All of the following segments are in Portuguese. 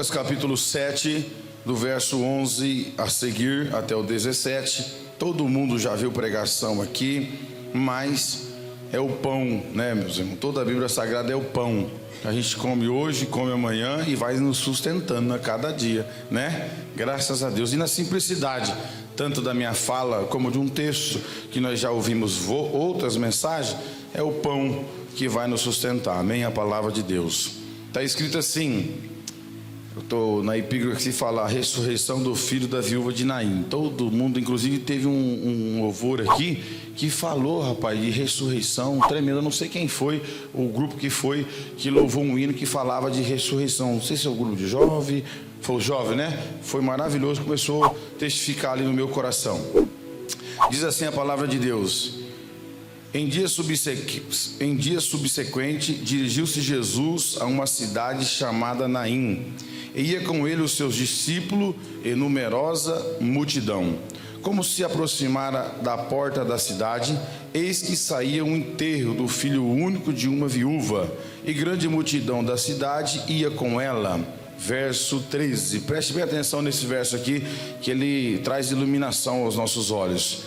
Lucas capítulo 7, do verso 11 a seguir até o 17. Todo mundo já viu pregação aqui, mas é o pão, né, meus irmãos? Toda a Bíblia Sagrada é o pão. A gente come hoje, come amanhã e vai nos sustentando a cada dia, né? Graças a Deus. E na simplicidade, tanto da minha fala como de um texto que nós já ouvimos outras mensagens, é o pão que vai nos sustentar. Amém? A palavra de Deus. Está escrito assim, eu estou na epígrafe que se fala a ressurreição do filho da viúva de Naim. Todo mundo, inclusive teve um louvor aqui que falou, rapaz, de ressurreição tremenda. Eu não sei quem foi o grupo que louvou um hino que falava de ressurreição. Não sei se é o grupo de jovem, foi o jovem, né? Foi maravilhoso, começou a testificar ali no meu coração. Diz assim a palavra de Deus: Em dia subsequente, dirigiu-se Jesus a uma cidade chamada Naim, e ia com ele os seus discípulos e numerosa multidão. Como se aproximara da porta da cidade, eis que saía um enterro do filho único de uma viúva, e grande multidão da cidade ia com ela. Verso 13, preste bem atenção nesse verso aqui, que ele traz iluminação aos nossos olhos.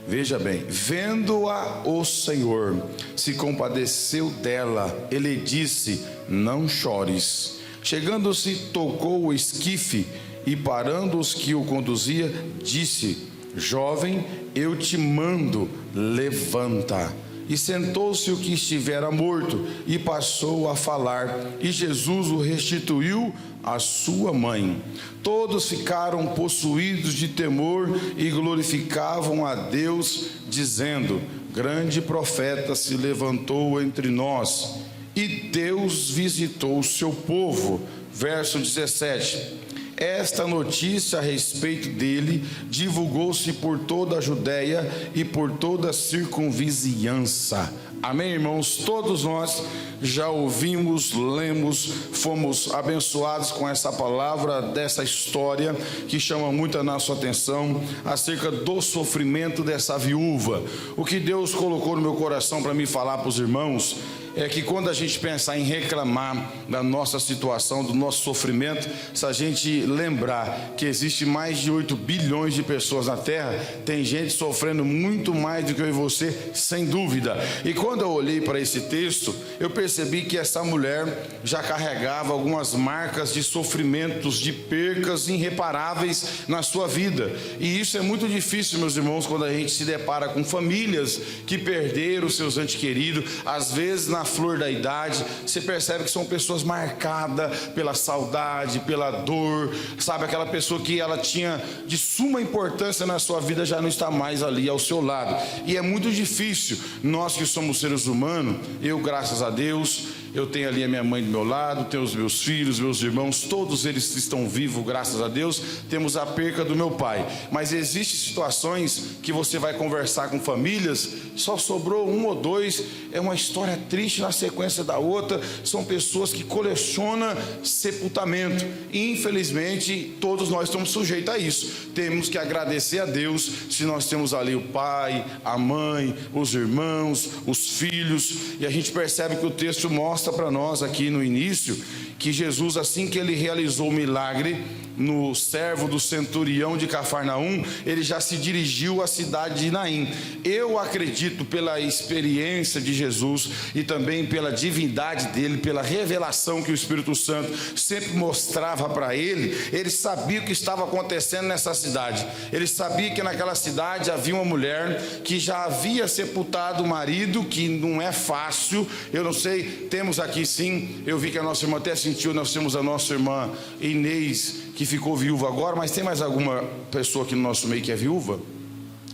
Veja bem, vendo-a o Senhor, se compadeceu dela, ele disse: não chores. Chegando-se, tocou o esquife, e parando os que o conduzia, disse: jovem, eu te mando, levanta. E sentou-se o que estivera morto, e passou a falar, e Jesus o restituiu à sua mãe. Todos ficaram possuídos de temor e glorificavam a Deus, dizendo: grande profeta se levantou entre nós, e Deus visitou o seu povo. Verso 17. Esta notícia a respeito dele divulgou-se por toda a Judéia e por toda a circunvizinhança. Amém, irmãos? Todos nós já ouvimos, lemos, fomos abençoados com essa palavra, dessa história que chama muito a nossa atenção, acerca do sofrimento dessa viúva. O que Deus colocou no meu coração para me falar para os irmãos é que quando a gente pensar em reclamar da nossa situação, do nosso sofrimento, se a gente lembrar que existe mais de 8 bilhões de pessoas na Terra, tem gente sofrendo muito mais do que eu e você, sem dúvida. E quando eu olhei para esse texto, eu percebi que essa mulher já carregava algumas marcas de sofrimentos, de percas irreparáveis na sua vida. E isso é muito difícil, meus irmãos, quando a gente se depara com famílias que perderam seus entes queridos, às vezes na flor da idade. Você percebe que são pessoas marcadas pela saudade, pela dor, sabe? Aquela pessoa que ela tinha de suma importância na sua vida já não está mais ali ao seu lado. E é muito difícil, nós que somos seres humanos, eu, graças a Deus, eu tenho ali a minha mãe do meu lado, tenho os meus filhos, meus irmãos, todos eles estão vivos, graças a Deus. Temos a perca do meu pai, mas existem situações que você vai conversar com famílias, só sobrou um ou dois, é uma história triste na sequência da outra. São pessoas que colecionam sepultamento, e infelizmente todos nós estamos sujeitos a isso. Temos que agradecer a Deus se nós temos ali o pai, a mãe, os irmãos, os filhos. E a gente percebe que o texto mostra para nós aqui no início que Jesus, assim que ele realizou o milagre no servo do centurião de Cafarnaum, ele já se dirigiu à cidade de Naim. Eu acredito, pela experiência de Jesus e também pela divindade dele, pela revelação que o Espírito Santo sempre mostrava para ele, ele sabia o que estava acontecendo nessa cidade. Ele sabia que naquela cidade havia uma mulher que já havia sepultado o marido, que não é fácil. Eu não sei, temos aqui sim, eu vi que a nossa irmã até sentiu, nós temos a nossa irmã Inês, que ficou viúva agora, mas tem mais alguma pessoa aqui no nosso meio que é viúva?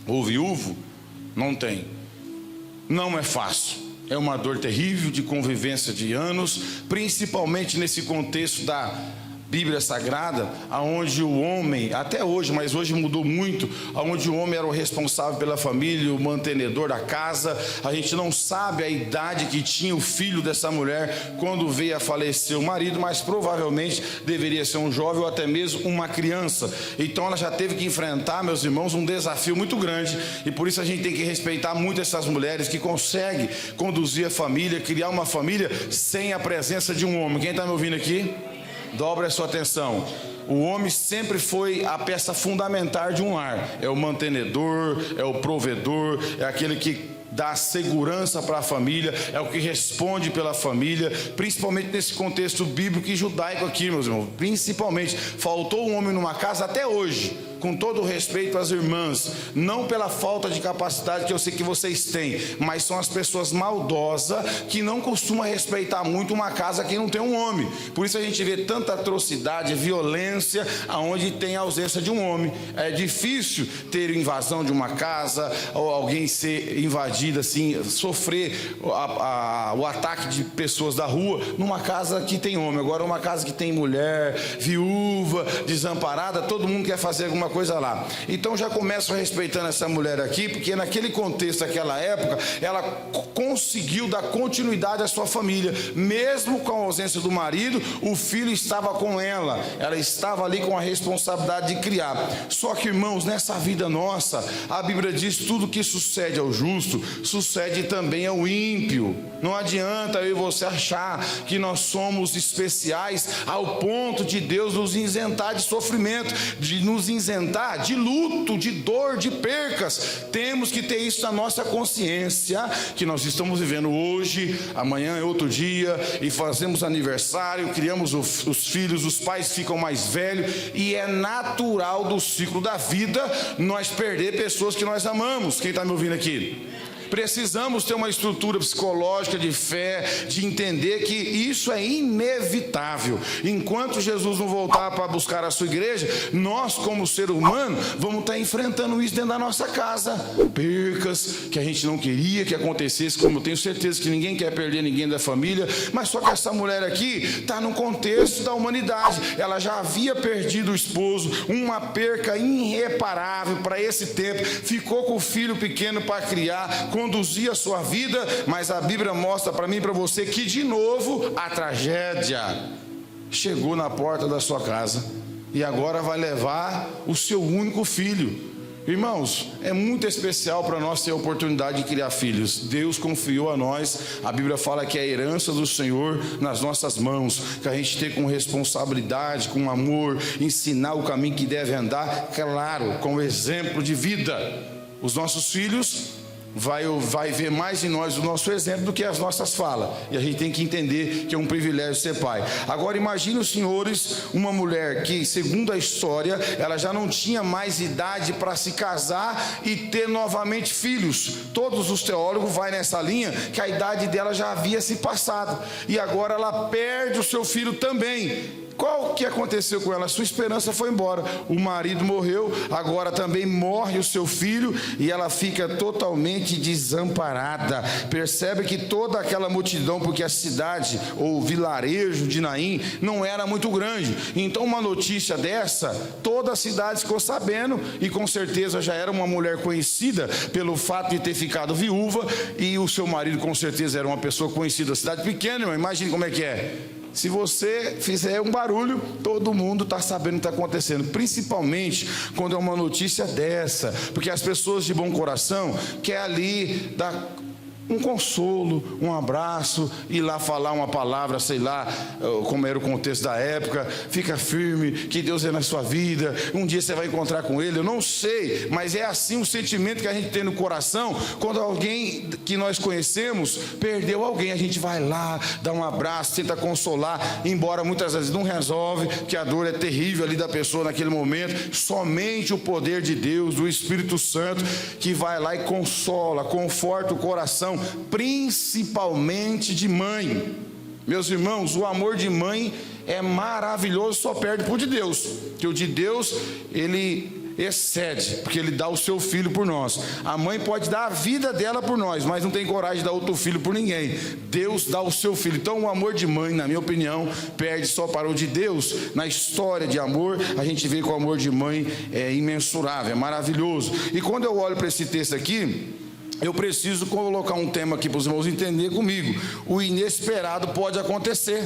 Ou viúvo? Não tem. Não é fácil. É uma dor terrível de convivência de anos, principalmente nesse contexto da Bíblia Sagrada, aonde o homem, até hoje, mas hoje mudou muito, aonde o homem era o responsável pela família, o mantenedor da casa. A gente não sabe a idade que tinha o filho dessa mulher quando veio a falecer o marido, mas provavelmente deveria ser um jovem ou até mesmo uma criança. Então ela já teve que enfrentar, meus irmãos, um desafio muito grande, e por isso a gente tem que respeitar muito essas mulheres que conseguem conduzir a família, criar uma família sem a presença de um homem. Quem está me ouvindo aqui? Dobre a sua atenção. O homem sempre foi a peça fundamental de um lar. É o mantenedor, é o provedor, é aquele que dá segurança para a família, é o que responde pela família, principalmente nesse contexto bíblico e judaico aqui, meus irmãos. Principalmente, faltou um homem numa casa até hoje, com todo o respeito às irmãs, não pela falta de capacidade que eu sei que vocês têm, mas são as pessoas maldosas que não costumam respeitar muito uma casa que não tem um homem. Por isso a gente vê tanta atrocidade, violência, aonde tem a ausência de um homem. É difícil ter invasão de uma casa, ou alguém ser invadido assim, sofrer o ataque de pessoas da rua, numa casa que tem homem. Agora uma casa que tem mulher, viúva, desamparada, todo mundo quer fazer alguma coisa lá. Então já começo respeitando essa mulher aqui, porque naquele contexto, naquela época, ela conseguiu dar continuidade à sua família, mesmo com a ausência do marido, o filho estava com ela, ela estava ali com a responsabilidade de criar. Só que, irmãos, nessa vida nossa, a Bíblia diz: tudo que sucede ao justo, sucede também ao ímpio. Não adianta eu e você achar que nós somos especiais ao ponto de Deus nos isentar de sofrimento, de nos isentar de luto, de dor, de percas. Temos que ter isso na nossa consciência, que nós estamos vivendo hoje, amanhã é outro dia, e fazemos aniversário, criamos os filhos, os pais ficam mais velhos, e é natural do ciclo da vida nós perder pessoas que nós amamos. Quem está me ouvindo aqui? Precisamos ter uma estrutura psicológica de fé, de entender que isso é inevitável. Enquanto Jesus não voltar para buscar a sua igreja, nós como ser humano vamos estar enfrentando isso dentro da nossa casa. Percas que a gente não queria que acontecesse, como eu tenho certeza que ninguém quer perder ninguém da família, mas só que essa mulher aqui está no contexto da humanidade. Ela já havia perdido o esposo, uma perca irreparável para esse tempo, ficou com o filho pequeno para criar, conduzir a sua vida, mas a Bíblia mostra para mim e para você que de novo a tragédia chegou na porta da sua casa e agora vai levar o seu único filho. Irmãos, é muito especial para nós ter a oportunidade de criar filhos. Deus confiou a nós, a Bíblia fala que é a herança do Senhor nas nossas mãos, que a gente tem com responsabilidade, com amor, ensinar o caminho que deve andar, claro, com exemplo de vida. Os nossos filhos vai ver mais em nós o nosso exemplo do que as nossas falas, e a gente tem que entender que é um privilégio ser pai. Agora imagine os senhores, uma mulher que, segundo a história, ela já não tinha mais idade para se casar e ter novamente filhos. Todos os teólogos vão nessa linha, que a idade dela já havia se passado, e agora ela perde o seu filho também. Qual que aconteceu com ela? Sua esperança foi embora. O marido morreu, agora também morre o seu filho, e ela fica totalmente desamparada. Percebe que toda aquela multidão, porque a cidade ou vilarejo de Naim não era muito grande, então uma notícia dessa, toda a cidade ficou sabendo, e com certeza já era uma mulher conhecida pelo fato de ter ficado viúva, e o seu marido com certeza era uma pessoa conhecida. A cidade pequena, irmão, imagine como é que é. Se você fizer um barulho, todo mundo está sabendo o que está acontecendo, principalmente quando é uma notícia dessa, porque as pessoas de bom coração querem ali dar um consolo, um abraço, ir lá falar uma palavra, sei lá, como era o contexto da época. Fica firme, que Deus é na sua vida, um dia você vai encontrar com Ele. Eu não sei, mas é assim o sentimento que a gente tem no coração, quando alguém que nós conhecemos perdeu alguém, a gente vai lá, dá um abraço, tenta consolar, embora muitas vezes não resolve, que a dor é terrível ali da pessoa naquele momento. Somente o poder de Deus, do Espírito Santo, que vai lá e consola, conforta o coração, principalmente de mãe. Meus irmãos, o amor de mãe é maravilhoso, só perde para o de Deus, que o de Deus ele excede, porque ele dá o seu filho por nós. A mãe pode dar a vida dela por nós, mas não tem coragem de dar outro filho por ninguém. Deus dá o seu filho. Então o amor de mãe, na minha opinião, perde só para o de Deus. Na história de amor, a gente vê que o amor de mãe é imensurável, é maravilhoso. E quando eu olho para esse texto aqui, eu preciso colocar um tema aqui para os irmãos entenderem comigo. O inesperado pode acontecer.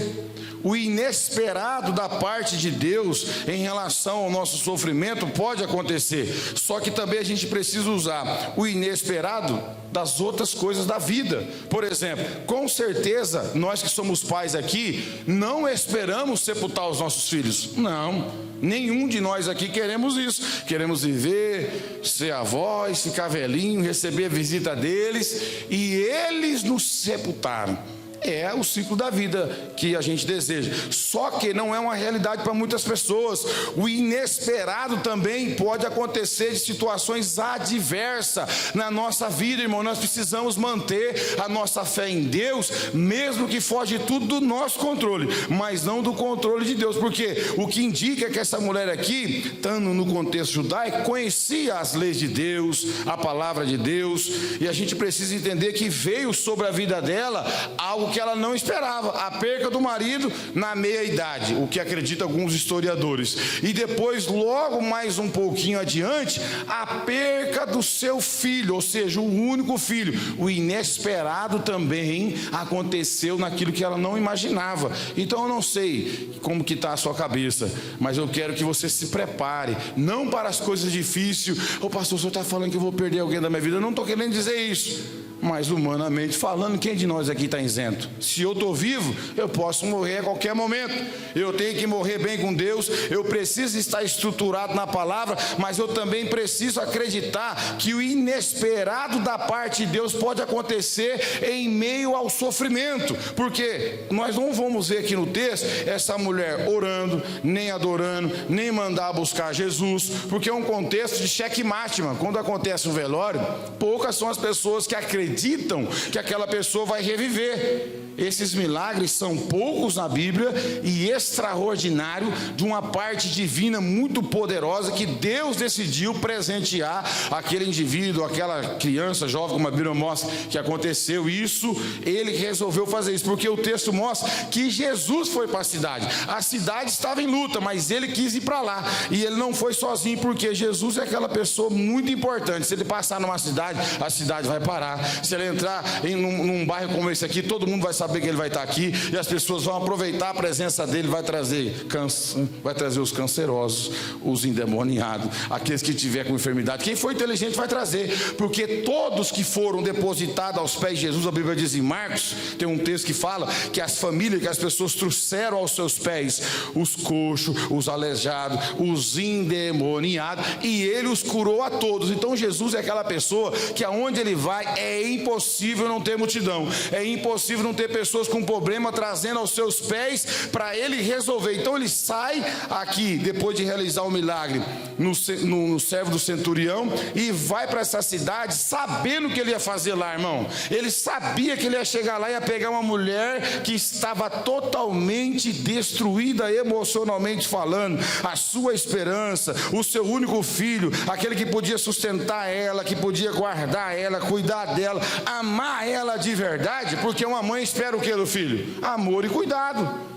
O inesperado da parte de Deus em relação ao nosso sofrimento pode acontecer, só que também a gente precisa usar o inesperado das outras coisas da vida. Por exemplo, com certeza, nós que somos pais aqui, não esperamos sepultar os nossos filhos. Não, nenhum de nós aqui queremos isso. Queremos viver, ser avós, ficar velhinho, receber a visita deles, e eles nos sepultaram. É o ciclo da vida que a gente deseja, só que não é uma realidade para muitas pessoas. O inesperado também pode acontecer de situações adversas na nossa vida, irmão. Nós precisamos manter a nossa fé em Deus, mesmo que foge tudo do nosso controle, mas não do controle de Deus, porque o que indica que essa mulher aqui, estando no contexto judaico, conhecia as leis de Deus, a palavra de Deus, e a gente precisa entender que veio sobre a vida dela algo que ela não esperava, a perca do marido na meia-idade, o que acreditam alguns historiadores, e depois, logo mais um pouquinho adiante, a perca do seu filho, ou seja, o único filho. O inesperado também aconteceu naquilo que ela não imaginava. Então eu não sei como que está a sua cabeça, mas eu quero que você se prepare, não para as coisas difíceis. Ô pastor, o senhor está falando que eu vou perder alguém da minha vida? Eu não estou querendo dizer isso, mas humanamente falando, quem de nós aqui está isento? Se eu estou vivo, eu posso morrer a qualquer momento. Eu tenho que morrer bem com Deus, eu preciso estar estruturado na palavra, mas eu também preciso acreditar que o inesperado da parte de Deus pode acontecer em meio ao sofrimento, porque nós não vamos ver aqui no texto essa mulher orando, nem adorando, nem mandar buscar Jesus, porque é um contexto de checkmate, mano. Quando acontece um velório, poucas são as pessoas que acreditam que aquela pessoa vai reviver. Esses milagres são poucos na Bíblia e extraordinário, de uma parte divina muito poderosa que Deus decidiu presentear aquele indivíduo, aquela criança, jovem, como a Bíblia mostra que aconteceu isso. Ele resolveu fazer isso, porque o texto mostra que Jesus foi para a cidade estava em luta, mas ele quis ir para lá, e ele não foi sozinho, porque Jesus é aquela pessoa muito importante. Se ele passar numa cidade, a cidade vai parar. Se ele entrar num bairro como esse aqui, todo mundo vai saber que ele vai estar aqui, e as pessoas vão aproveitar a presença dele. Vai trazer os cancerosos, os endemoniados, aqueles que tiver com enfermidade. Quem for inteligente vai trazer, porque todos que foram depositados aos pés de Jesus, a Bíblia diz em Marcos, tem um texto que fala que as famílias, que as pessoas trouxeram aos seus pés os coxos, os aleijados, os endemoniados, e ele os curou a todos. Então Jesus é aquela pessoa que aonde ele vai é impossível não ter multidão, é impossível não ter pessoas com problema trazendo aos seus pés para ele resolver. Então ele sai aqui, depois de realizar o milagre no servo do centurião, e vai para essa cidade sabendo o que ele ia fazer lá, irmão. Ele sabia que ele ia chegar lá e ia pegar uma mulher que estava totalmente destruída emocionalmente falando, a sua esperança, o seu único filho, aquele que podia sustentar ela, que podia guardar ela, cuidar dela, amar ela de verdade, porque uma mãe espera o que do filho? Amor e cuidado.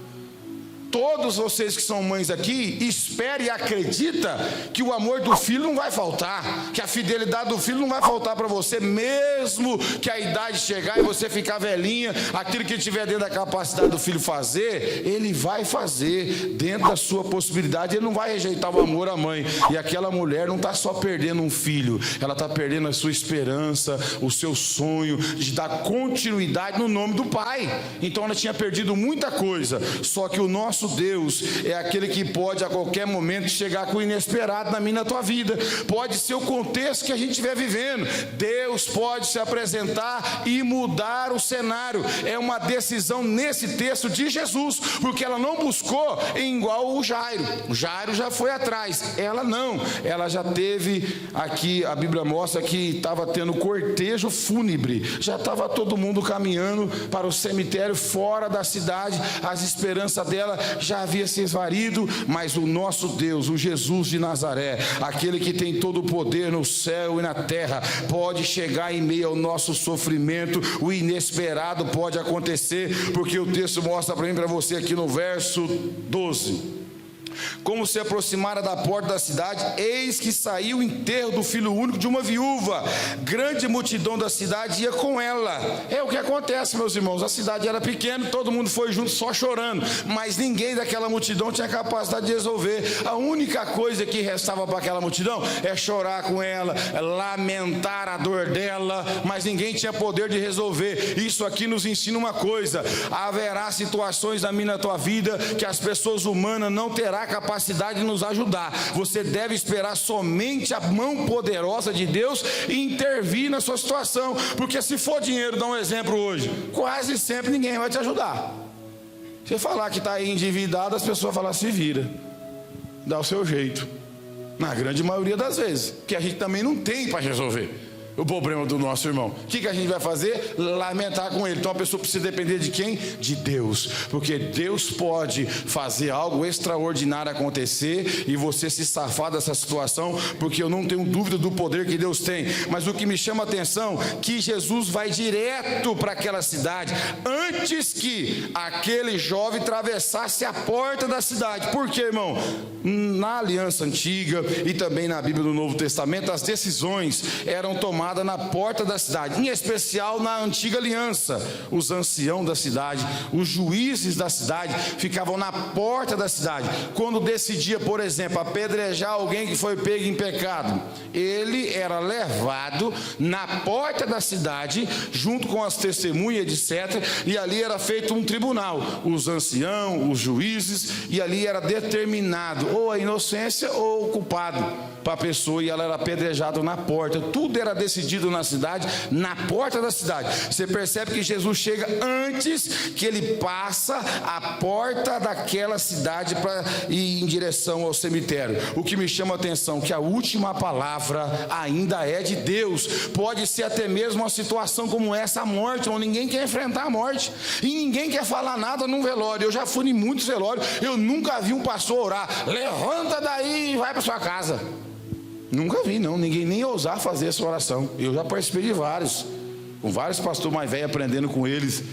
Todos vocês que são mães aqui, espere e acredita que o amor do filho não vai faltar, que a fidelidade do filho não vai faltar para você, mesmo que a idade chegar e você ficar velhinha, aquilo que tiver dentro da capacidade do filho fazer, ele vai fazer dentro da sua possibilidade. Ele não vai rejeitar o amor à mãe. E aquela mulher não está só perdendo um filho, ela está perdendo a sua esperança, o seu sonho de dar continuidade no nome do pai. Então ela tinha perdido muita coisa, só que o nosso Deus é aquele que pode a qualquer momento chegar com o inesperado na minha e na tua vida. Pode ser o contexto que a gente estiver vivendo, Deus pode se apresentar e mudar o cenário. É uma decisão nesse texto de Jesus, porque ela não buscou igual o Jairo. O Jairo já foi atrás, ela não. Ela já teve aqui, a Bíblia mostra que estava tendo cortejo fúnebre, já estava todo mundo caminhando para o cemitério fora da cidade. As esperanças dela já havia se esvarido, mas o nosso Deus, o Jesus de Nazaré, aquele que tem todo o poder no céu e na terra, pode chegar em meio ao nosso sofrimento. O inesperado pode acontecer, porque o texto mostra para mim, para você aqui no verso 12. Como se aproximara da porta da cidade, eis que saiu o enterro do filho único de uma viúva. Grande multidão da cidade ia com ela. É o que acontece, meus irmãos. A cidade era pequena, todo mundo foi junto só chorando, mas ninguém daquela multidão tinha capacidade de resolver. A única coisa que restava para aquela multidão é chorar com ela, lamentar a dor dela, mas ninguém tinha poder de resolver. Isso aqui nos ensina uma coisa: haverá situações na minha e na tua vida que as pessoas humanas não terão capacidade de nos ajudar. Você deve esperar somente a mão poderosa de Deus e intervir na sua situação, porque se for dinheiro, dá um exemplo hoje, quase sempre ninguém vai te ajudar. Você falar que está aí endividado, as pessoas falam: se vira, dá o seu jeito, na grande maioria das vezes, que a gente também não tem para resolver o problema do nosso irmão. O que a gente vai fazer? Lamentar com ele. Então a pessoa precisa depender de quem? De Deus, porque Deus pode fazer algo extraordinário acontecer e você se safar dessa situação, porque eu não tenho dúvida do poder que Deus tem. Mas o que me chama a atenção é que Jesus vai direto para aquela cidade antes que aquele jovem atravessasse a porta da cidade. Por quê, irmão? Na aliança antiga e também na Bíblia do Novo Testamento, as decisões eram tomadas na porta da cidade, em especial na antiga aliança. Os anciãos da cidade, os juízes da cidade ficavam na porta da cidade. Quando decidia, por exemplo, apedrejar alguém que foi pego em pecado, ele era levado na porta da cidade junto com as testemunhas, etc. E ali era feito um tribunal, os anciãos, os juízes, e ali era determinado ou a inocência ou o culpado para a pessoa, e ela era apedrejada na porta. Tudo era decidido na cidade, na porta da cidade. Você percebe que Jesus chega antes que ele passa a porta daquela cidade para ir em direção ao cemitério. O que me chama a atenção é que a última palavra ainda é de Deus. Pode ser até mesmo uma situação como essa, a morte, onde ninguém quer enfrentar a morte e ninguém quer falar nada num velório. Eu já fui em muitos velórios, eu nunca vi um pastor orar: levanta daí e vai para sua casa. Nunca vi, não. Ninguém nem ousar fazer essa oração. Eu já participei de vários, com vários pastores mais velhos, aprendendo com eles.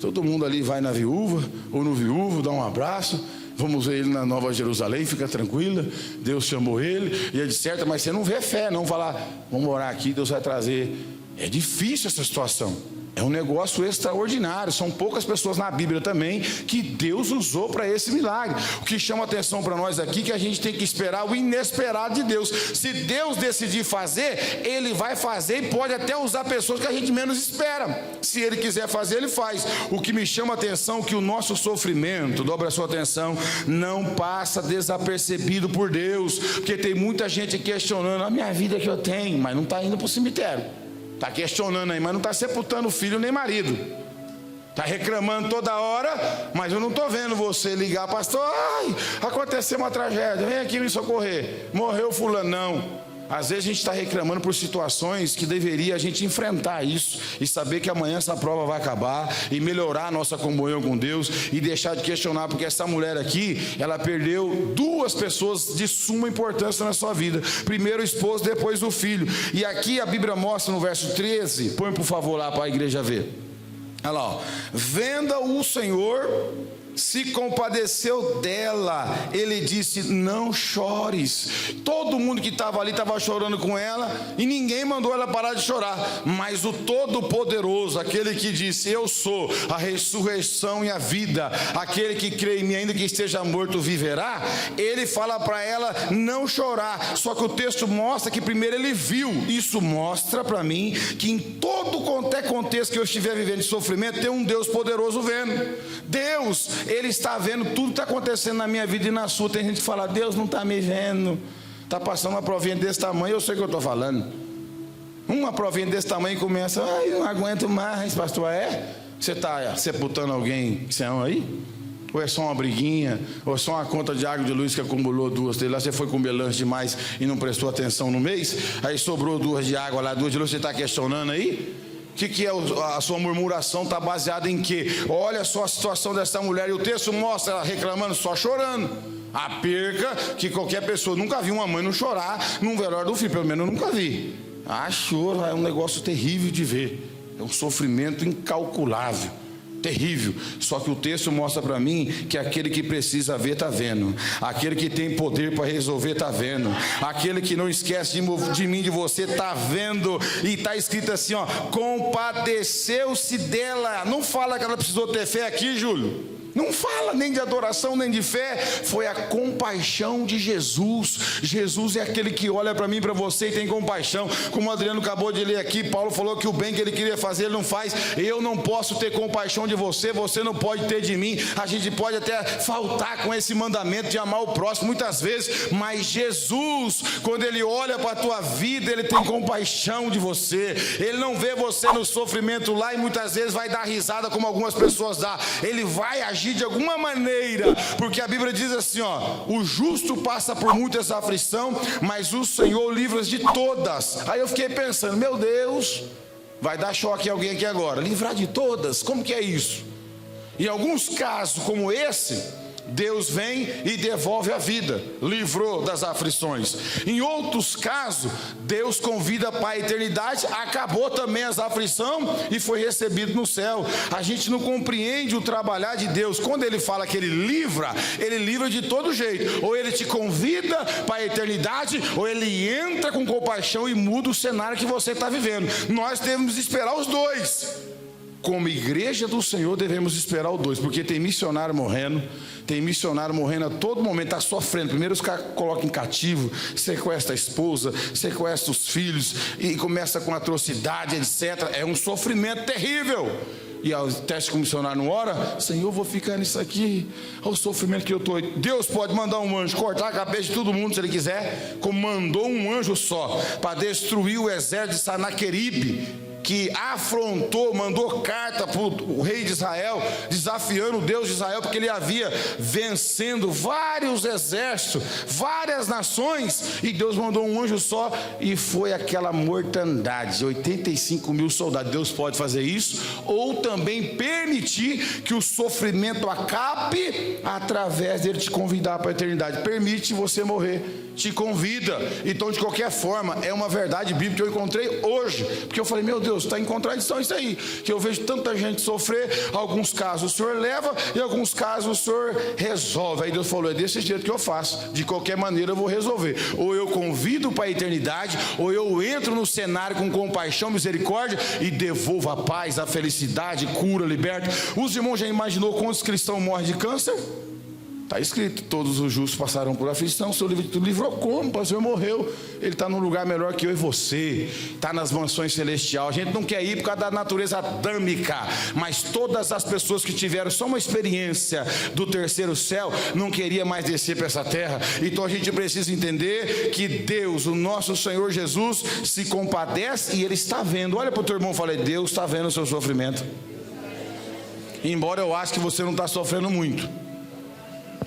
Todo mundo ali vai na viúva ou no viúvo, dá um abraço. Vamos ver ele na Nova Jerusalém, fica tranquila, Deus chamou ele, e é de certo, mas você não vê fé, não falar: vamos orar aqui, Deus vai trazer. É difícil essa situação. É um negócio extraordinário. São poucas pessoas na Bíblia também que Deus usou para esse milagre. O que chama atenção para nós aqui é que a gente tem que esperar o inesperado de Deus. Se Deus decidir fazer, Ele vai fazer, e pode até usar pessoas que a gente menos espera. Se Ele quiser fazer, Ele faz. O que me chama atenção é que o nosso sofrimento, dobra a sua atenção, não passa desapercebido por Deus, porque tem muita gente questionando: a minha vida que eu tenho, mas não está indo para o cemitério. Está questionando aí, mas não está sepultando filho nem marido. Está reclamando toda hora, mas eu não estou vendo você ligar: pastor, ai, aconteceu uma tragédia, vem aqui me socorrer, morreu fulano. Não. Às vezes a gente está reclamando por situações que deveria a gente enfrentar isso e saber que amanhã essa prova vai acabar e melhorar a nossa comunhão com Deus e deixar de questionar, porque essa mulher aqui, ela perdeu duas pessoas de suma importância na sua vida: primeiro o esposo, depois o filho. E aqui a Bíblia mostra no verso 13, põe por favor lá para a igreja ver. Olha lá, ó. Vendo o Senhor se compadeceu dela, ele disse: não chores. Todo mundo que estava ali estava chorando com ela e ninguém mandou ela parar de chorar, mas o Todo-Poderoso, aquele que disse: eu sou a ressurreição e a vida, aquele que crê em mim, ainda que esteja morto, viverá, ele fala para ela não chorar. Só que o texto mostra que primeiro ele viu. Isso mostra para mim que em todo qualquer contexto que eu estiver vivendo de sofrimento, tem um Deus poderoso vendo. Deus, Ele está vendo tudo que está acontecendo na minha vida e na sua. Tem gente que fala: Deus não está me vendo, está passando uma provinha desse tamanho. Eu sei o que eu estou falando. Uma provinha desse tamanho começa: ai, não aguento mais, pastor. Você está sepultando alguém que você ama aí? Ou é só uma briguinha? Ou é só uma conta de água de luz que acumulou duas? Lá você foi comer lanche demais e não prestou atenção no mês, aí sobrou duas de água lá, duas de luz. Você está questionando aí? O que é a sua murmuração? Está baseada em quê? Olha só a situação dessa mulher, e o texto mostra ela reclamando, só chorando. A perca que qualquer pessoa, nunca vi uma mãe não chorar num velório do filho, pelo menos eu nunca vi. Choro é um negócio terrível de ver, é um sofrimento incalculável. terrível. Só que o texto mostra para mim que aquele que precisa ver está vendo, aquele que tem poder para resolver está vendo, aquele que não esquece de mim, de você, está vendo. E está escrito assim, ó, compadeceu-se dela. Não fala que ela precisou ter fé aqui, Júlio. Não fala nem de adoração, nem de fé. Foi a compaixão de Jesus. Jesus é aquele que olha para mim, para você e tem compaixão. Como o Adriano acabou de ler aqui, Paulo falou que o bem que ele queria fazer, ele não faz. Eu não posso ter compaixão de você, você não pode ter de mim. A gente pode até faltar com esse mandamento de amar o próximo muitas vezes, mas Jesus, quando ele olha para a tua vida, ele tem compaixão de você. Ele não vê você no sofrimento lá e muitas vezes vai dar risada como algumas pessoas dão. Ele vai agir de alguma maneira, porque a Bíblia diz assim, ó, o justo passa por muitas aflições, mas o Senhor livra de todas. Aí eu fiquei pensando, meu Deus, vai dar choque em alguém aqui agora, livrar de todas, como que é isso? Em alguns casos como esse, Deus vem e devolve a vida, livrou das aflições. Em outros casos, Deus convida para a eternidade, acabou também as aflições e foi recebido no céu. A gente não compreende o trabalhar de Deus. Quando ele fala que ele livra de todo jeito. Ou ele te convida para a eternidade, ou ele entra com compaixão e muda o cenário que você está vivendo. Nós devemos esperar os dois. Como igreja do Senhor devemos esperar os dois, porque tem missionário morrendo a todo momento, está sofrendo. Primeiro os caras colocam em cativo, sequestra a esposa, sequestra os filhos e começa com atrocidade, etc. É um sofrimento terrível. E ao teste que o missionário não ora, Senhor, vou ficar nisso aqui, olha o sofrimento que eu estou. Deus pode mandar um anjo, cortar a cabeça de todo mundo se ele quiser, como mandou um anjo só, para destruir o exército de Sanaqueribe, que afrontou, mandou carta para o rei de Israel, desafiando o Deus de Israel, porque ele havia vencendo vários exércitos, várias nações, e Deus mandou um anjo só, e foi aquela mortandade, 85 mil soldados. Deus pode fazer isso, ou também permitir que o sofrimento acabe, através dele te convidar para a eternidade. Permite você morrer, te convida. Então, de qualquer forma, é uma verdade bíblica que eu encontrei hoje, porque eu falei, meu Deus, está em contradição isso aí, que eu vejo tanta gente sofrer. Alguns casos o Senhor leva, e alguns casos o Senhor resolve. Aí Deus falou, é desse jeito que eu faço, de qualquer maneira eu vou resolver. Ou eu convido para a eternidade, ou eu entro no cenário com compaixão, misericórdia, e devolvo a paz, a felicidade, cura, liberta. Os irmãos já imaginou quantos cristãos morrem de câncer? Está escrito, todos os justos passaram por aflição, o seu livro de tudo livrou. Como? O pastor morreu, ele está num lugar melhor que eu e você, está nas mansões celestiais. A gente não quer ir por causa da natureza adâmica, mas todas as pessoas que tiveram só uma experiência do terceiro céu, não queria mais descer para essa terra. Então a gente precisa entender que Deus, o nosso Senhor Jesus, se compadece e Ele está vendo. Olha para o teu irmão e fala, Deus está vendo o seu sofrimento. Embora eu ache que você não está sofrendo muito,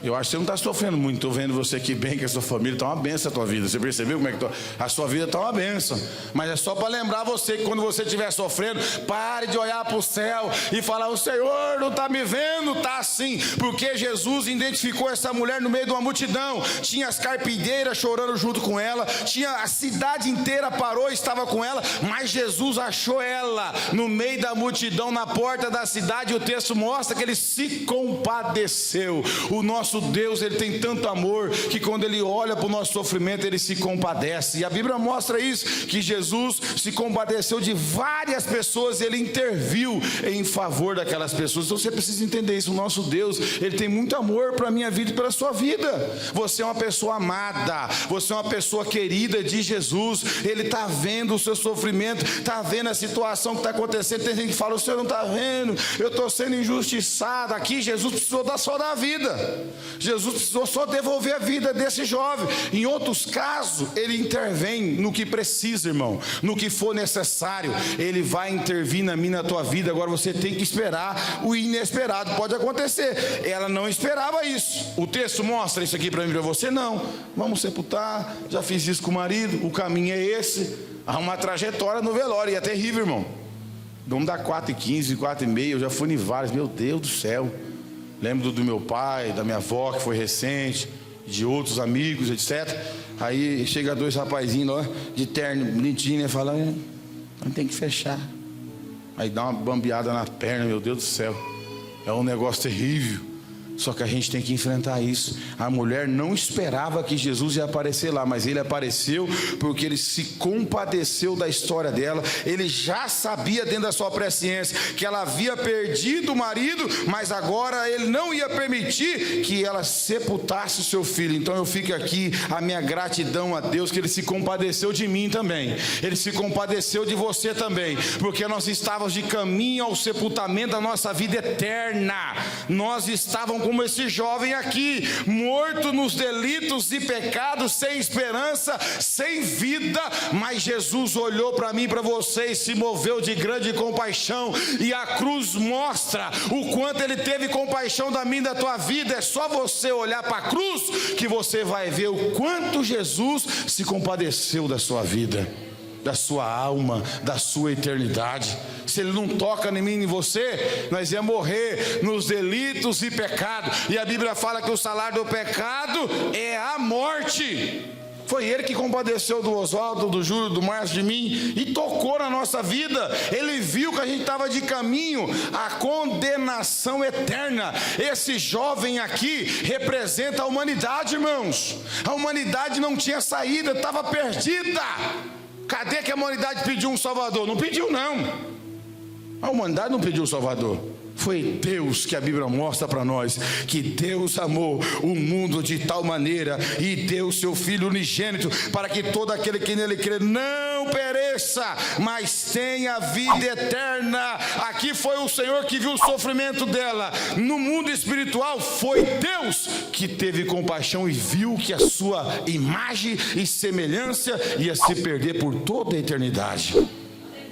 eu acho que você não está sofrendo muito. Estou vendo você aqui bem, que a sua família está uma benção a tua vida. Você percebeu como é que a sua vida está uma benção? Mas é só para lembrar você que quando você estiver sofrendo, pare de olhar para o céu e falar, o Senhor não está me vendo, está assim. Porque Jesus identificou essa mulher no meio de uma multidão. Tinha as carpideiras chorando junto com ela, tinha a cidade inteira parou e estava com ela, mas Jesus achou ela no meio da multidão, na porta da cidade. E o texto mostra que ele se compadeceu. O nosso Deus, ele tem tanto amor que quando ele olha para o nosso sofrimento, ele se compadece. E a Bíblia mostra isso, que Jesus se compadeceu de várias pessoas, ele interviu em favor daquelas pessoas. Então você precisa entender isso. O nosso Deus, ele tem muito amor para a minha vida e pela sua vida. Você é uma pessoa amada, você é uma pessoa querida de Jesus. Ele está vendo o seu sofrimento, está vendo a situação que está acontecendo. Tem gente que fala, o Senhor não está vendo, eu estou sendo injustiçado. Aqui Jesus precisou só da vida, Jesus precisou só devolver a vida desse jovem. Em outros casos, ele intervém no que precisa, irmão, no que for necessário. Ele vai intervir na minha, na tua vida. Agora você tem que esperar o inesperado. Pode acontecer. Ela não esperava isso. O texto mostra isso aqui para mim e para você? Não. Vamos sepultar, já fiz isso com o marido, o caminho é esse. Há uma trajetória no velório, e é terrível, irmão. Vamos dar 4h15, 4h30, eu já fui em vários, meu Deus do céu. Lembro do meu pai, da minha avó, que foi recente, de outros amigos, etc. Aí chega dois rapazinhos lá, de terno, bonitinho, e fala, não tem que fechar. Aí dá uma bambeada na perna, meu Deus do céu. É um negócio terrível. Só que a gente tem que enfrentar isso. A mulher não esperava que Jesus ia aparecer lá, mas ele apareceu porque ele se compadeceu da história dela. Ele já sabia dentro da sua presciência que ela havia perdido o marido, mas agora ele não ia permitir que ela sepultasse o seu filho. Então eu fico aqui a minha gratidão a Deus, que ele se compadeceu de mim também. Ele se compadeceu de você também, porque nós estávamos de caminho ao sepultamento da nossa vida eterna. Nós estávamos como esse jovem aqui, morto nos delitos e pecados, sem esperança, sem vida, mas Jesus olhou para mim e para você e se moveu de grande compaixão, e a cruz mostra o quanto ele teve compaixão da minha e da tua vida. É só você olhar para a cruz que você vai ver o quanto Jesus se compadeceu da sua vida, da sua alma, da sua eternidade. Se ele não toca em mim e em você, nós ia morrer nos delitos e pecados. E a Bíblia fala que o salário do pecado é a morte. Foi ele que compadeceu do Oswaldo, do Júlio, do Márcio, de mim, e tocou na nossa vida. Ele viu que a gente estava de caminho à condenação eterna. Esse jovem aqui representa a humanidade, irmãos. A humanidade não tinha saída, estava perdida. Cadê que a humanidade pediu um Salvador? Não pediu, não. A humanidade não pediu um Salvador. Foi Deus, que a Bíblia mostra para nós, que Deus amou o mundo de tal maneira e deu seu Filho unigênito, para que todo aquele que nele crê não pereça, mas tenha vida eterna. Aqui foi o Senhor que viu o sofrimento dela. No mundo espiritual foi Deus que teve compaixão e viu que a sua imagem e semelhança ia se perder por toda a eternidade.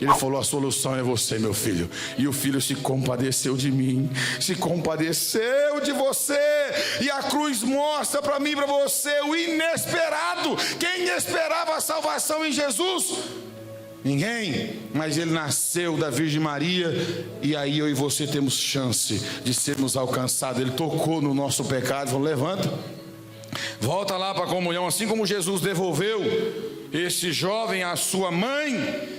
Ele falou: a solução é você, meu filho. E o filho se compadeceu de mim, se compadeceu de você. E a cruz mostra para mim e para você o inesperado. Quem esperava a salvação em Jesus? Ninguém. Mas ele nasceu da Virgem Maria, e aí eu e você temos chance de sermos alcançados. Ele tocou no nosso pecado, falou: levanta, volta lá para a comunhão. Assim como Jesus devolveu esse jovem à sua mãe,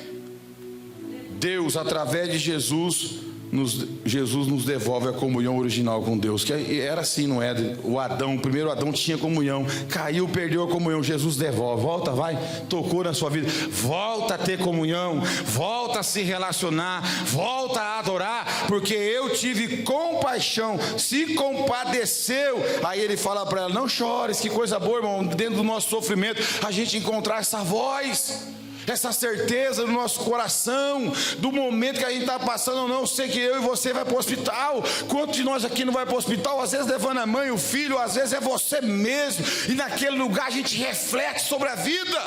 Deus, através de Jesus nos devolve a comunhão original com Deus. Que era assim, não é? O primeiro Adão tinha comunhão, caiu, perdeu a comunhão. Jesus devolve. Volta, vai, tocou na sua vida, volta a ter comunhão, volta a se relacionar, volta a adorar, porque eu tive compaixão, se compadeceu. Aí ele fala para ela: não chores. Que coisa boa, irmão, dentro do nosso sofrimento a gente encontrar essa voz, essa certeza no nosso coração, do momento que a gente está passando ou não. Eu sei que eu e você vai para o hospital. Quantos de nós aqui não vai para o hospital? Às vezes levando a mãe, o filho, às vezes é você mesmo. E naquele lugar a gente reflete sobre a vida.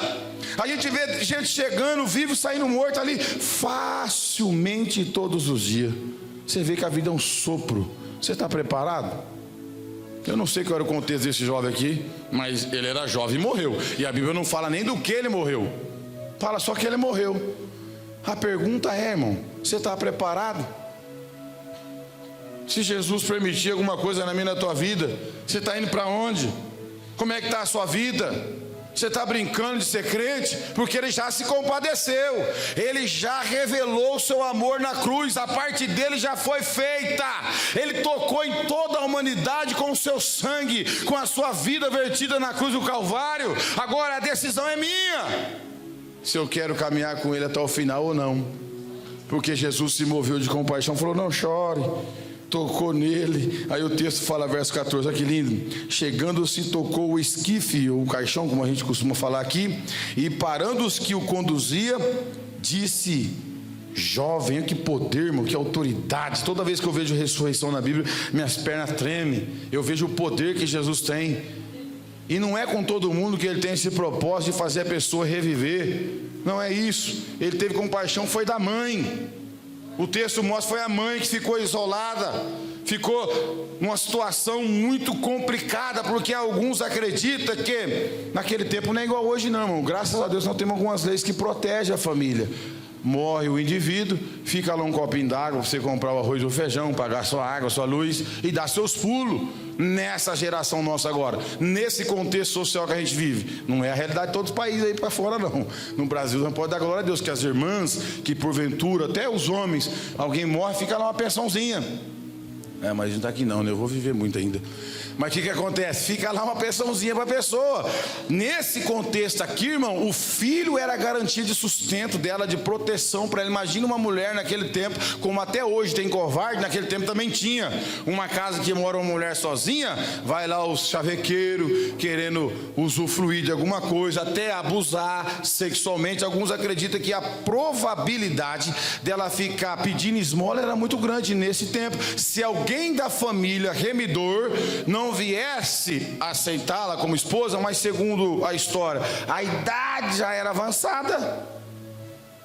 A gente vê gente chegando, vivo, saindo morto ali, facilmente todos os dias. Você vê que a vida é um sopro. Você está preparado? Eu não sei qual era o contexto desse jovem aqui, mas ele era jovem e morreu. E a Bíblia não fala nem do que ele morreu, fala só que ele morreu. A pergunta é, irmão, você está preparado? Se Jesus permitir alguma coisa na minha e na tua vida, você está indo para onde? Como é que está a sua vida? Você está brincando de ser crente? Porque ele já se compadeceu, ele já revelou o seu amor na cruz, a parte dele já foi feita. Ele tocou em toda a humanidade com o seu sangue, com a sua vida vertida na cruz do Calvário. Agora a decisão é minha, se eu quero caminhar com ele até o final ou não. Porque Jesus se moveu de compaixão, falou: não chore, tocou nele. Aí o texto fala, verso 14, olha que lindo: chegando-se, tocou o esquife, ou o caixão, como a gente costuma falar aqui, e parando os que o conduzia, disse: jovem. Que poder, irmão, que autoridade. Toda vez que eu vejo ressurreição na Bíblia, minhas pernas tremem. Eu vejo o poder que Jesus tem. E não é com todo mundo que ele tem esse propósito de fazer a pessoa reviver. Não é isso. Ele teve compaixão, foi da mãe. O texto mostra, foi a mãe que ficou isolada, ficou numa situação muito complicada, porque alguns acreditam que naquele tempo não é igual hoje, não, irmão. Graças a Deus nós temos algumas leis que protegem a família. Morre o indivíduo, fica lá um copinho d'água para você comprar o arroz e o feijão, pagar sua água, sua luz e dar seus pulos. Nessa geração nossa agora, nesse contexto social que a gente vive, não é a realidade de todos os países aí para fora, não. No Brasil não pode dar glória a Deus, que as irmãs, que porventura, até os homens, alguém morre, fica lá uma pensãozinha. Mas não está aqui não, né? Eu vou viver muito ainda. Mas o que acontece? Fica lá uma pensãozinha para a pessoa. Nesse contexto aqui, irmão, o filho era a garantia de sustento dela, de proteção para ela. Imagina uma mulher naquele tempo, como até hoje tem covarde, naquele tempo também tinha. Uma casa que mora uma mulher sozinha, vai lá os chavequeiros querendo usufruir de alguma coisa, até abusar sexualmente. Alguns acreditam que a probabilidade dela ficar pedindo esmola era muito grande nesse tempo. Se alguém da família remidor não viesse aceitá-la como esposa, mas segundo a história, a idade já era avançada.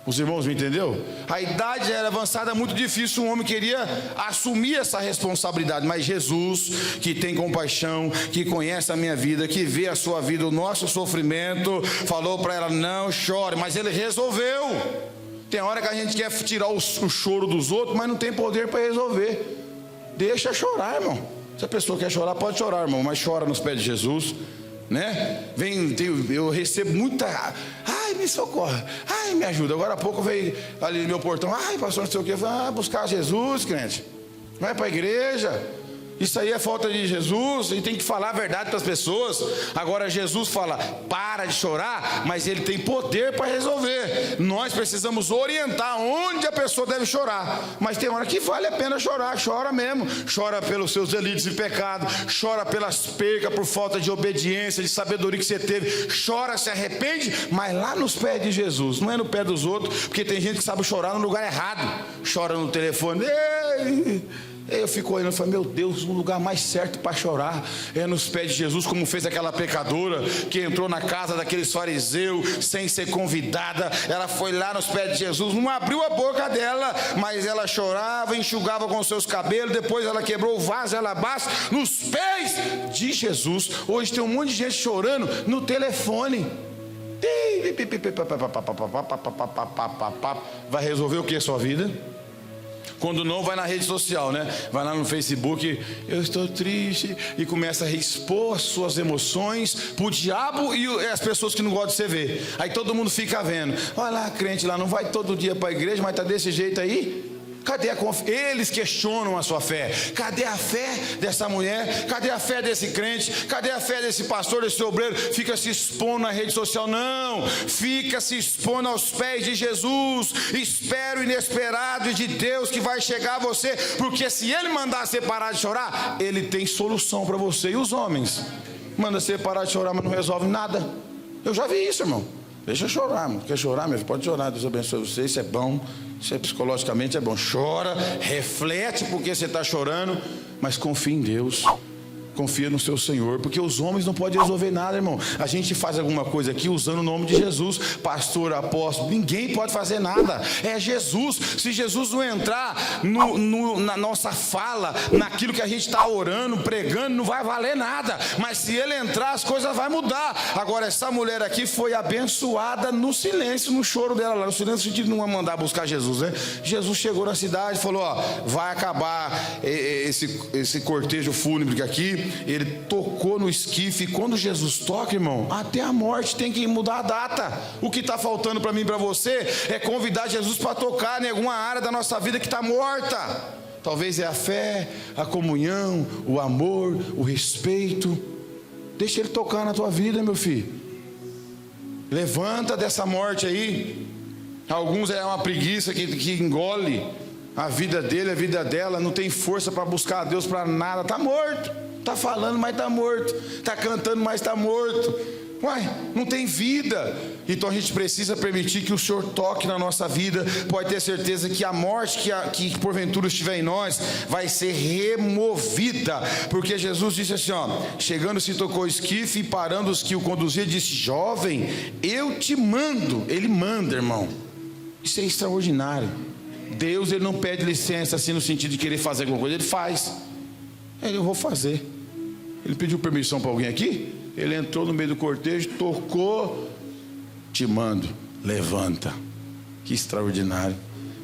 Os irmãos me entenderam? A idade já era avançada, muito difícil um homem queria assumir essa responsabilidade. Mas Jesus, que tem compaixão, que conhece a minha vida, que vê a sua vida, o nosso sofrimento, falou para ela: não chore. Mas ele resolveu. Tem hora que a gente quer tirar o choro dos outros, mas não tem poder para resolver. Deixa chorar, irmão. Se a pessoa quer chorar, pode chorar, irmão, mas chora nos pés de Jesus, né? Eu recebo muita: ai, me socorre, ai, me ajuda. Agora há pouco veio ali no meu portão: ai, pastor, não sei o que. Vai buscar Jesus, crente, vai para a igreja. Isso aí é falta de Jesus, e tem que falar a verdade para as pessoas. Agora Jesus fala: para de chorar, mas ele tem poder para resolver. Nós precisamos orientar onde a pessoa deve chorar. Mas tem hora que vale a pena chorar, chora mesmo. Chora pelos seus delitos e pecados, chora pelas percas, por falta de obediência, de sabedoria que você teve. Chora, se arrepende, mas lá nos pés de Jesus, não é no pé dos outros, porque tem gente que sabe chorar no lugar errado. Chora no telefone. Eu fico olhando e falo: meu Deus, o lugar mais certo para chorar é nos pés de Jesus, como fez aquela pecadora que entrou na casa daqueles fariseus sem ser convidada. Ela foi lá nos pés de Jesus, não abriu a boca dela, mas ela chorava, enxugava com seus cabelos. Depois ela quebrou o vaso de alabastro nos pés de Jesus. Hoje tem um monte de gente chorando no telefone. Vai resolver o que a sua vida? Quando não, vai na rede social, né? Vai lá no Facebook: eu estou triste, e começa a expor as suas emoções para o diabo e as pessoas que não gostam de você ver. Aí todo mundo fica vendo: olha lá, crente lá, não vai todo dia para a igreja, mas está desse jeito aí. Cadê a confiança? Eles questionam a sua fé. Cadê a fé dessa mulher? Cadê a fé desse crente? Cadê a fé desse pastor, desse obreiro? Fica se expondo na rede social. Não, fica se expondo aos pés de Jesus. Espera o inesperado de Deus que vai chegar a você, porque se ele mandar você parar de chorar, ele tem solução para você. E os homens? Manda você parar de chorar, mas não resolve nada. Eu já vi isso, irmão. Deixa eu chorar, mano. Quer chorar, meu filho? Pode chorar, Deus abençoe você, isso é bom. Isso é psicologicamente é bom. Chora, reflete porque você está chorando, mas confia em Deus. Confia no seu Senhor, porque os homens não podem resolver nada, irmão. A gente faz alguma coisa aqui usando o nome de Jesus, pastor, apóstolo, ninguém pode fazer nada. É Jesus. Se Jesus não entrar na nossa fala, naquilo que a gente está orando, pregando, não vai valer nada. Mas se ele entrar, as coisas vão mudar. Agora, essa mulher aqui foi abençoada no silêncio, no choro dela lá. No silêncio, a gente não vai mandar buscar Jesus, né? Jesus chegou na cidade e falou: ó, vai acabar esse cortejo fúnebre aqui. Ele tocou no esquife, e quando Jesus toca, irmão, até a morte tem que mudar a data. O que está faltando para mim e para você é convidar Jesus para tocar em alguma área da nossa vida que está morta. Talvez é a fé, a comunhão, o amor, o respeito. Deixa ele tocar na tua vida, meu filho. Levanta dessa morte aí. Alguns é uma preguiça que engole a vida dele, a vida dela. Não tem força para buscar a Deus para nada. Está morto. Está falando, mas está morto. Está cantando, mas está morto. Uai, não tem vida. Então a gente precisa permitir que o Senhor toque na nossa vida. Pode ter certeza que a morte que porventura estiver em nós vai ser removida, porque Jesus disse assim, ó: chegando se tocou o esquife, e parando os que o conduziam, disse: jovem, eu te mando. Ele manda, irmão. Isso é extraordinário. Deus, ele não pede licença assim no sentido de querer fazer alguma coisa. Ele faz. Eu vou fazer. Ele pediu permissão para alguém aqui? Ele entrou no meio do cortejo, tocou: te mando, levanta. Que extraordinário.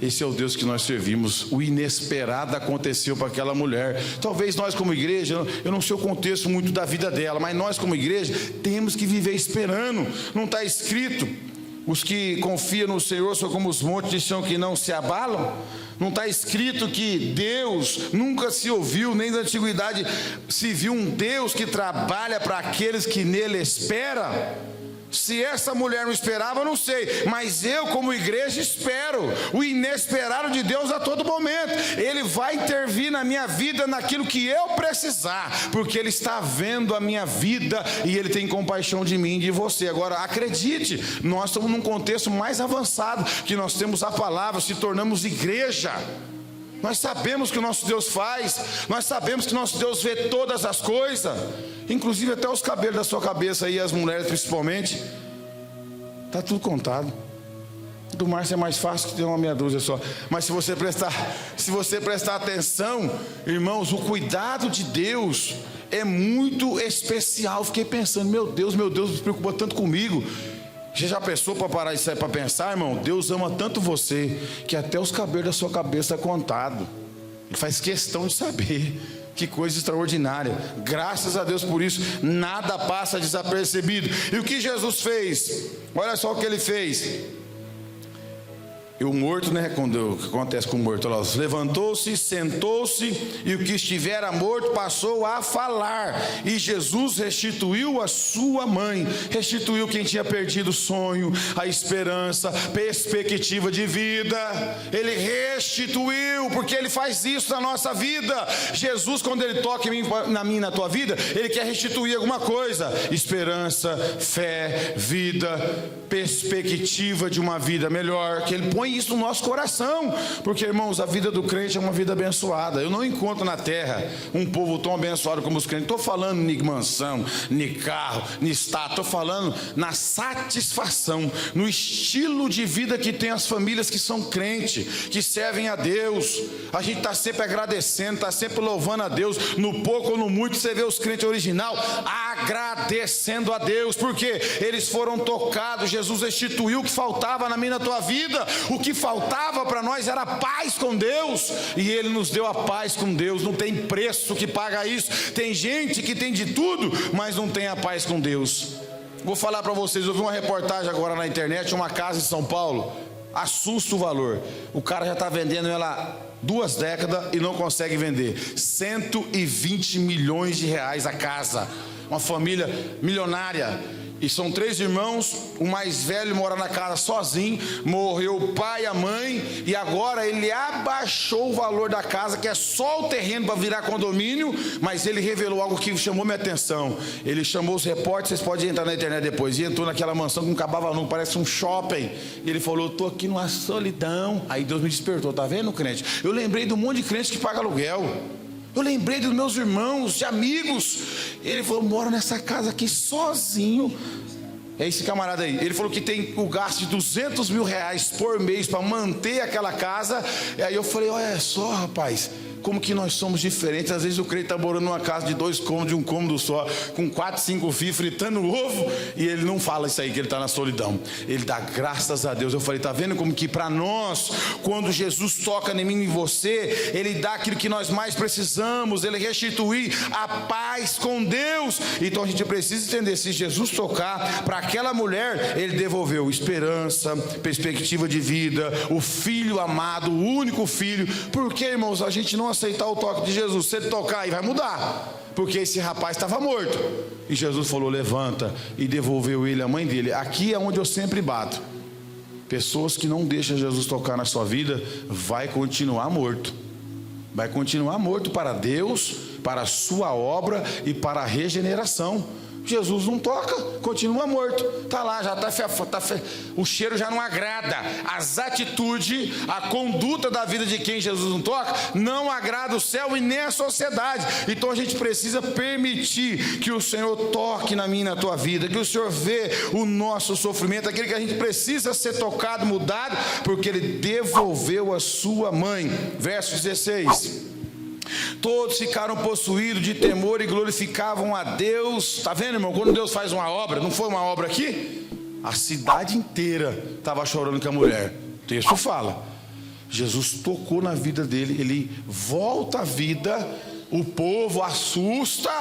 Esse é o Deus que nós servimos. O inesperado aconteceu para aquela mulher. Talvez nós como igreja, eu não sei o contexto muito da vida dela, mas nós como igreja temos que viver esperando. Não está escrito Os que confiam no Senhor são como os montes de Sião que não se abalam. Não está escrito que Deus nunca se ouviu, nem na antiguidade se viu um Deus que trabalha para aqueles que nele esperam? Se essa mulher não esperava, eu não sei, mas eu como igreja espero o inesperado de Deus a todo momento. Ele vai intervir na minha vida, naquilo que eu precisar, porque Ele está vendo a minha vida e Ele tem compaixão de mim e de você. Agora acredite, nós estamos num contexto mais avançado, que nós temos a palavra, se tornamos igreja. Nós sabemos que o nosso Deus faz, nós sabemos que o nosso Deus vê todas as coisas, inclusive até os cabelos da sua cabeça aí, as mulheres principalmente, está tudo contado. Do Márcio é mais fácil que ter uma meia dúzia só, mas se você prestar atenção, irmãos, o cuidado de Deus é muito especial. Fiquei pensando, meu Deus, se preocupa tanto comigo. Você já pensou para parar isso aí para pensar, irmão? Deus ama tanto você que até os cabelos da sua cabeça é contado. Ele faz questão de saber. Que coisa extraordinária. Graças a Deus por isso. Nada passa desapercebido. E o que Jesus fez? Olha só o que Ele fez. E o morto, né? O que acontece com o morto? Levantou-se, sentou-se, e o que estivera morto passou a falar. E Jesus restituiu a sua mãe. Restituiu quem tinha perdido o sonho, a esperança, perspectiva de vida. Ele restituiu, porque Ele faz isso na nossa vida. Jesus, quando Ele toca em mim, na minha, na tua vida, Ele quer restituir alguma coisa: esperança, fé, vida, perspectiva de uma vida melhor. Que Ele põe isso no nosso coração, porque, irmãos, a vida do crente é uma vida abençoada. Eu não encontro na terra um povo tão abençoado como os crentes. Estou falando nem mansão, nem carro, nem estátua, estou falando na satisfação, no estilo de vida que tem as famílias que são crentes, que servem a Deus. A gente está sempre agradecendo, está sempre louvando a Deus, no pouco ou no muito. Você vê os crentes original agradecendo a Deus, porque eles foram tocados. Jesus restituiu o que faltava na minha, na tua vida. O que faltava para nós era paz com Deus, e Ele nos deu a paz com Deus. Não tem preço que paga isso. Tem gente que tem de tudo, mas não tem a paz com Deus. Vou falar para vocês, eu vi uma reportagem agora na internet, uma casa em São Paulo, assusta o valor. O cara já está vendendo ela 2 décadas e não consegue vender. 120 milhões de reais a casa. Uma família milionária. E são 3 irmãos, o mais velho mora na casa sozinho, morreu o pai e a mãe, e agora ele abaixou o valor da casa, que é só o terreno para virar condomínio, mas ele revelou algo que chamou minha atenção. Ele chamou os repórteres, vocês podem entrar na internet depois, e entrou naquela mansão que não acabava não, parece um shopping, e ele falou: estou aqui numa solidão. Aí Deus me despertou, tá vendo, crente? Eu lembrei de um monte de crente que paga aluguel. Eu lembrei dos meus irmãos, de amigos. Ele falou: moro nessa casa aqui sozinho. É esse camarada aí. Ele falou que tem o gasto de 200 mil reais por mês para manter aquela casa. E aí eu falei: olha só, rapaz, como que nós somos diferentes. Às vezes o crente está morando numa casa de 2 cômodos, de 1 cômodo só, com 4, 5 filhos, fritando ovo, e ele não fala isso aí, que ele está na solidão. Ele dá graças a Deus. Eu falei: está vendo como que para nós, quando Jesus toca em mim e em você, Ele dá aquilo que nós mais precisamos. Ele restitui a paz com Deus. Então a gente precisa entender, se Jesus tocar para aquela mulher, Ele devolveu esperança, perspectiva de vida, o filho amado, o único filho. Por que, irmãos, a gente não aceitar o toque de Jesus? Se Ele tocar aí, vai mudar, porque esse rapaz estava morto, e Jesus falou: levanta, e devolveu ele a mãe dele. Aqui é onde eu sempre bato. Pessoas que não deixam Jesus tocar na sua vida, vai continuar morto. Vai continuar morto para Deus, para a sua obra e para a regeneração. Jesus não toca, continua morto. Está lá, já o cheiro já não agrada. As atitudes, a conduta da vida de quem Jesus não toca, não agrada o céu e nem a sociedade. Então a gente precisa permitir que o Senhor toque na minha e na tua vida, que o Senhor vê o nosso sofrimento, aquele que a gente precisa ser tocado, mudado, porque Ele devolveu a sua mãe. Verso 16. Todos ficaram possuídos de temor e glorificavam a Deus. Está vendo, irmão? Quando Deus faz uma obra, não foi uma obra aqui? A cidade inteira estava chorando com a mulher. O texto fala: Jesus tocou na vida dele, ele volta à vida, O povo assusta,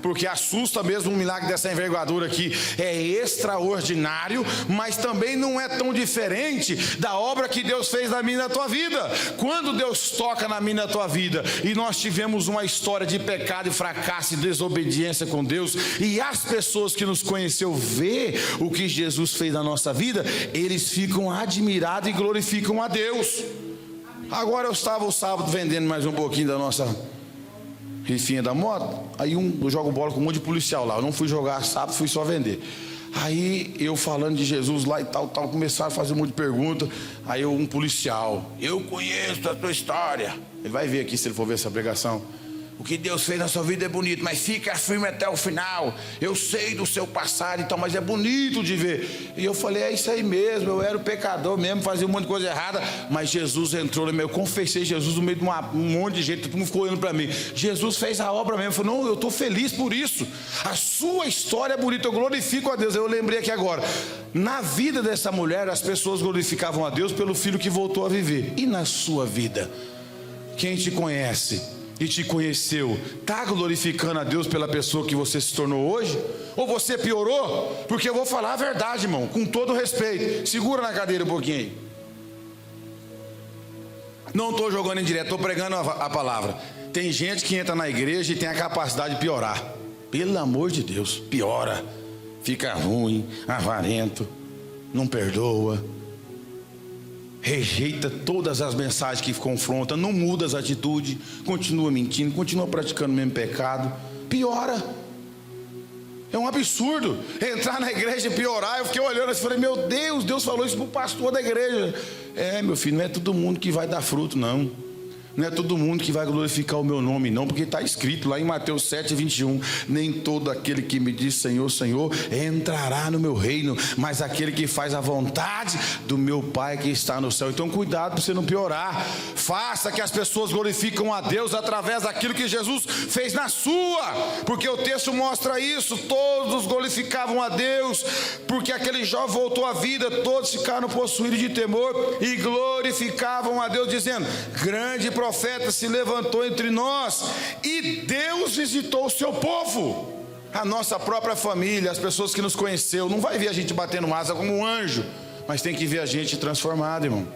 porque assusta mesmo. Um milagre dessa envergadura aqui é extraordinário, mas também não é tão diferente da obra que Deus fez na minha e na tua vida. Quando Deus toca na minha e na tua vida, e nós tivemos uma história de pecado e fracasso e desobediência com Deus, e as pessoas que nos conheceu vê o que Jesus fez na nossa vida, eles ficam admirados e glorificam a Deus. Agora eu estava o sábado vendendo mais um pouquinho da nossa rifinha da moto. Aí eu jogo bola com um monte de policial lá. Eu não fui jogar sábado, fui só vender. Aí eu falando de Jesus lá e tal, começaram a fazer um monte de perguntas. Aí um policial: eu conheço a tua história. Ele vai ver aqui se ele for ver essa pregação. O que Deus fez na sua vida é bonito, mas fica firme até o final. Eu sei do seu passado e tal, mas é bonito de ver. E eu falei: é isso aí mesmo, eu era o pecador mesmo, fazia um monte de coisa errada, mas Jesus entrou no meu, eu confessei Jesus no meio de um monte de gente, todo mundo ficou olhando para mim. Jesus fez a obra mesmo. Eu falei: não, eu estou feliz por isso. A sua história é bonita, eu glorifico a Deus. Eu lembrei aqui agora, na vida dessa mulher, as pessoas glorificavam a Deus pelo filho que voltou a viver. E na sua vida, quem te conhece e te conheceu, está glorificando a Deus pela pessoa que você se tornou hoje? Ou você piorou? Porque eu vou falar a verdade, irmão, com todo respeito. Segura na cadeira um pouquinho aí. Não estou jogando em direto, estou pregando a palavra. Tem gente que entra na igreja e tem a capacidade de piorar. Pelo amor de Deus, piora. Fica ruim, avarento, não perdoa, rejeita todas as mensagens que confrontam, não muda as atitudes, continua mentindo, continua praticando o mesmo pecado, piora. É um absurdo entrar na igreja e piorar. Eu fiquei olhando e falei: meu Deus, Deus falou isso para o pastor da igreja. É, meu filho, não é todo mundo que vai dar fruto, não. Não é todo mundo que vai glorificar o meu nome, não, porque está escrito lá em Mateus 7:21: nem todo aquele que me diz Senhor, Senhor, entrará no meu reino, mas aquele que faz a vontade do meu Pai que está no céu. Então cuidado para você não piorar. Faça que as pessoas glorificam a Deus através daquilo que Jesus fez na sua, porque o texto mostra isso. Todos glorificavam a Deus, porque aquele jovem voltou à vida. Todos ficaram possuídos de temor e glorificavam a Deus, dizendo: grande profeta se levantou entre nós, e Deus visitou o seu povo. A nossa própria família, as pessoas que nos conheceu, não vai ver a gente batendo asa como um anjo, mas tem que ver a gente transformado, irmão.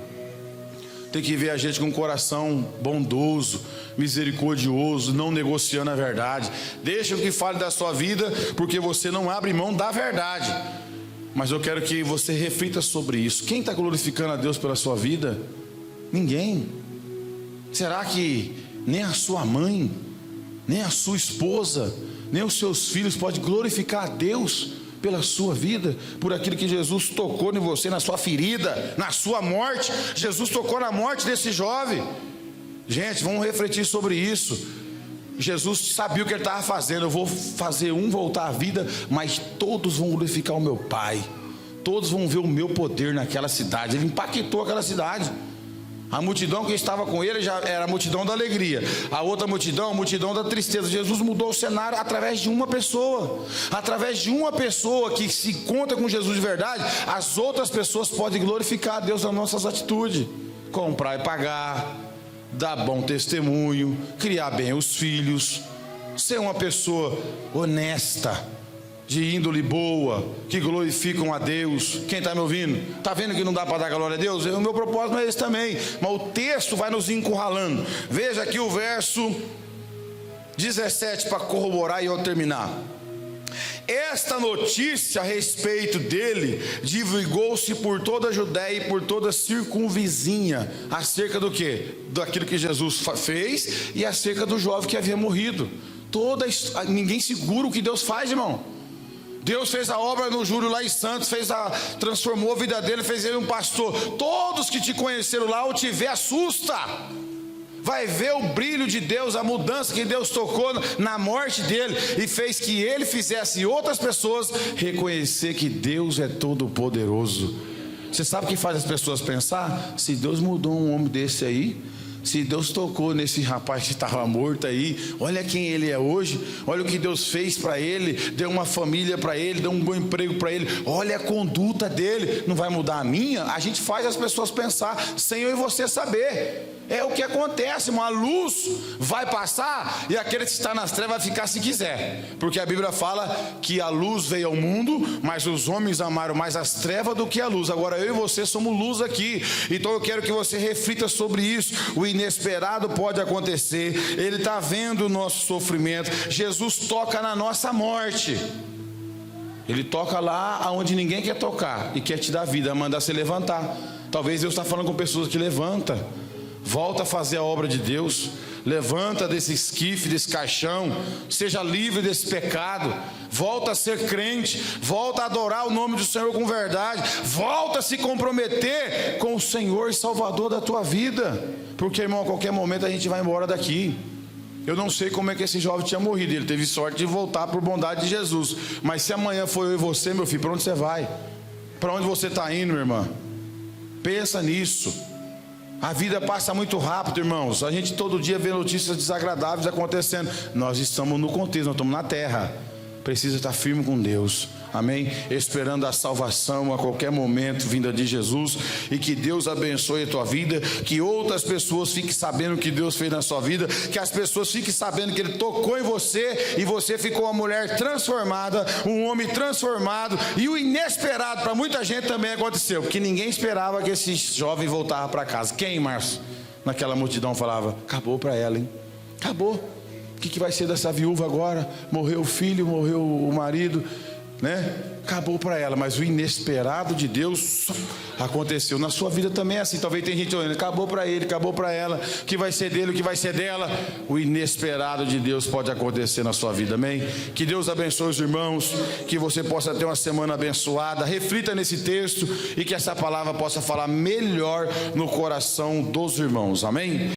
Tem que ver a gente com um coração bondoso, misericordioso, não negociando a verdade. Deixa que fale da sua vida, porque você não abre mão da verdade. Mas eu quero que você reflita sobre isso. Quem está glorificando a Deus pela sua vida? Ninguém. Será que nem a sua mãe, nem a sua esposa, nem os seus filhos podem glorificar a Deus pela sua vida, por aquilo que Jesus tocou em você, na sua ferida, na sua morte? Jesus tocou na morte desse jovem. Gente, vamos refletir sobre isso. Jesus sabia o que ele estava fazendo. Eu vou fazer um voltar à vida, mas todos vão glorificar o meu Pai. Todos vão ver o meu poder naquela cidade. Ele impactou aquela cidade. A multidão que estava com ele já era a multidão da alegria. A outra multidão, a multidão da tristeza. Jesus mudou o cenário através de uma pessoa. Através de uma pessoa que se encontra com Jesus de verdade, as outras pessoas podem glorificar a Deus nas nossas atitudes. Comprar e pagar, dar bom testemunho, criar bem os filhos, ser uma pessoa honesta, de índole boa, que glorificam a Deus. Quem está me ouvindo? Está vendo que não dá para dar glória a Deus? O meu propósito não é esse também, mas o texto vai nos encurralando. Veja aqui o verso 17 para corroborar e eu terminar. Esta notícia a respeito dele divulgou-se por toda a Judéia e por toda a circunvizinha. Acerca do quê? Daquilo que Jesus fez e acerca do jovem que havia morrido. Ninguém segura o que Deus faz, irmão. Deus fez a obra no Júlio lá em Santos, transformou a vida dele, fez ele um pastor. Todos que te conheceram lá, ao te ver, assusta. Vai ver o brilho de Deus, a mudança que Deus tocou na morte dele e fez que ele fizesse outras pessoas reconhecer que Deus é todo poderoso. Você sabe o que faz as pessoas pensar? Se Deus mudou um homem desse aí, Se Deus tocou nesse rapaz que estava morto aí, olha quem ele é hoje, olha o que Deus fez para ele, deu uma família para ele, deu um bom emprego para ele, olha a conduta dele, não vai mudar a minha? A gente faz as pessoas pensar, sem eu e você saber. É o que acontece, uma luz vai passar e aquele que está nas trevas vai ficar se quiser, porque a Bíblia fala que a luz veio ao mundo, mas os homens amaram mais as trevas do que a luz. Agora eu e você somos luz aqui, então eu quero que você reflita sobre isso. O inesperado pode acontecer, Ele está vendo o nosso sofrimento. Jesus toca na nossa morte, Ele toca lá onde ninguém quer tocar e quer te dar vida, mandar você levantar. Talvez Deus está falando com pessoas que levanta, volta a fazer a obra de Deus, levanta desse esquife, desse caixão, seja livre desse pecado, volta a ser crente, volta a adorar o nome do Senhor com verdade, volta a se comprometer com o Senhor e Salvador da tua vida, porque, irmão, a qualquer momento a gente vai embora daqui. Eu não sei como é que esse jovem tinha morrido, ele teve sorte de voltar por bondade de Jesus, mas se amanhã for eu e você, meu filho, para onde você vai? Para onde você está indo, minha irmã? Pensa nisso. A vida passa muito rápido, irmãos. A gente todo dia vê notícias desagradáveis acontecendo. Nós estamos no contexto, nós estamos na terra. Precisa estar firme com Deus, amém? Esperando a salvação a qualquer momento, vinda de Jesus. E que Deus abençoe a tua vida, que outras pessoas fiquem sabendo o que Deus fez na sua vida, que as pessoas fiquem sabendo que Ele tocou em você e você ficou uma mulher transformada, um homem transformado. E o inesperado para muita gente também aconteceu, porque ninguém esperava que esse jovem voltava para casa. Quem, Márcio? Naquela multidão falava, acabou para ela, hein? Acabou. O que vai ser dessa viúva agora? Morreu o filho, morreu o marido, né? Acabou para ela. Mas o inesperado de Deus aconteceu. Na sua vida também é assim. Talvez tem gente olhando, acabou para ele, acabou para ela. O que vai ser dele, o que vai ser dela? O inesperado de Deus pode acontecer na sua vida, amém? Que Deus abençoe os irmãos, que você possa ter uma semana abençoada. Reflita nesse texto e que essa palavra possa falar melhor no coração dos irmãos, amém?